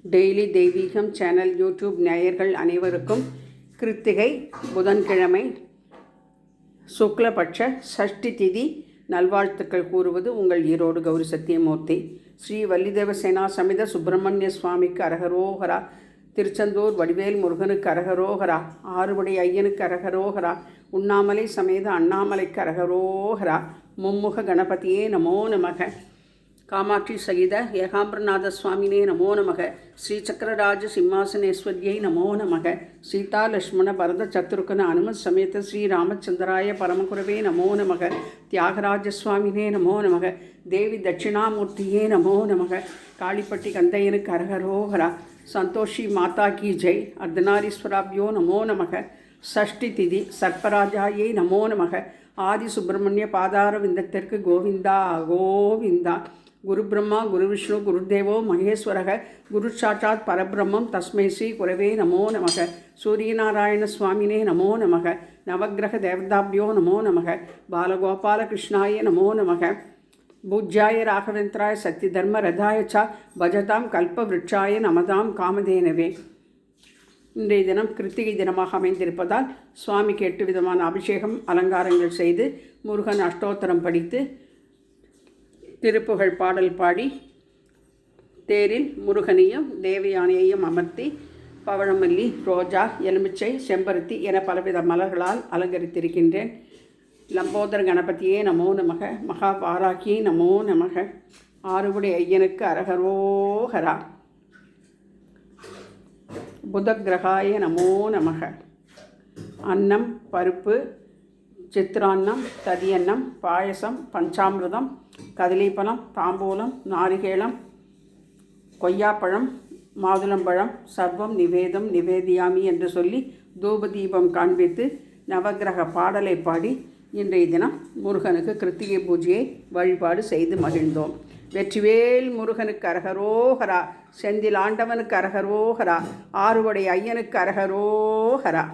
Daily தெய்வீகம் channel YouTube நேயர்கள் அனைவருக்கும் கிருத்திகை புதன்கிழமை சுக்லபட்ச சஷ்டி திதி நல்வாழ்த்துக்கள் கூறுவது உங்கள் ஈரோடு கௌரி சத்தியமூர்த்தி. ஸ்ரீ வள்ளிதேவ சேனா சமித சுப்பிரமணிய சுவாமிக்கு அரகரோகரா, திருச்செந்தூர் வடிவேல் முருகனுக்கு அரகரோகரா, ஆறுபடை ஐயனுக்கு அரகரோகரா, உண்ணாமலை சமேத அண்ணாமலைக்கு அரகரோகரா, மும்முக கணபதியே நமோ நமக, காமாட்சி சகித ஏகாம்பரநாத சுவாமினே நமோ நமக, ஸ்ரீசக்கரராஜ சிம்மாசனேஸ்வரியை நமோ நமக, சீதா லக்ஷ்மண பரத சத்ருகன அனுமத் சமேத ஸ்ரீராமச்சந்திராய பரமகுரவே நமோ நமக, தியாகராஜ சுவாமினே நமோ நமக, தேவி தட்சிணாமூர்த்தியே நமோ நமக, காளிப்பட்டி கந்தையனுக்கு அரகரோகரா, சந்தோஷி மாதா கி ஜெய், அர்த்தநாரீஸ்வராபியோ நமோ நமக, சஷ்டி திதி சர்ப்பராஜாயை நமோ நமக, ஆதி சுப்பிரமணிய பாதார விந்தத்திற்கு கோவிந்தா கோவிந்தா. குரு பிரம்மா குரு விஷ்ணு குருதேவோ மகேஸ்வரக, குரு சாட்சாத் பரபிரம்மம் தஸ்மை ஸ்ரீ குரவே நமோ நமக, சூரியநாராயண சுவாமினே நமோ நமக, நவகிரக தேவதாபியோ நமோ நமக, பாலகோபால கிருஷ்ணாய நமோ நமக, பூஜ்யாய ராகவேந்திராய சக்தி தர்ம ரதாய ச பஜதாம் கல்பவ்ருட்சாய நமதாம் காமதேனவே. இன்றைய தினம் கிருத்திகை தினமாக அமைந்திருப்பதால் சுவாமிக்கு 8 விதமான அபிஷேகம் அலங்காரங்கள் செய்து முருகன் அஷ்டோத்தரம் படித்து திருப்புகழ் பாடல் பாடி தேரில் முருகனையும் தேவயானையையும் அமர்த்தி பவழமல்லி, ரோஜா, எலுமிச்சை, செம்பருத்தி என பலவித மலர்களால் அலங்கரித்திருக்கின்றேன். லம்போதர கணபதியே நமோ நமக, மகாபாராகியை நமோ நமக, ஆறுபடை ஐயனுக்கு அரகரோகரா, புதக்கிரகாய நமோ நமக. அன்னம், பருப்பு, சித்ரான்னம், ததியன்னம், பாயசம், பஞ்சாமிர்தம், கதலிப்பழம், தாம்பூலம், நாரிகேளம், கொய்யாப்பழம், மாதுளம்பழம் சர்வம் நிவேதம் நிவேதியாமி என்று சொல்லி தூபதீபம் காண்பித்து நவகிரக பாடலை பாடி இன்றைய தினம் முருகனுக்கு கிருத்திகை பூஜையை வழிபாடு செய்து மகிழ்ந்தோம். வெற்றிவேல் முருகனுக்கு அரகரோகரா, செந்தில் ஆண்டவனுக்கு அரகரோகரா, ஆறுபடை ஐயனுக்கு அரகரோகரா.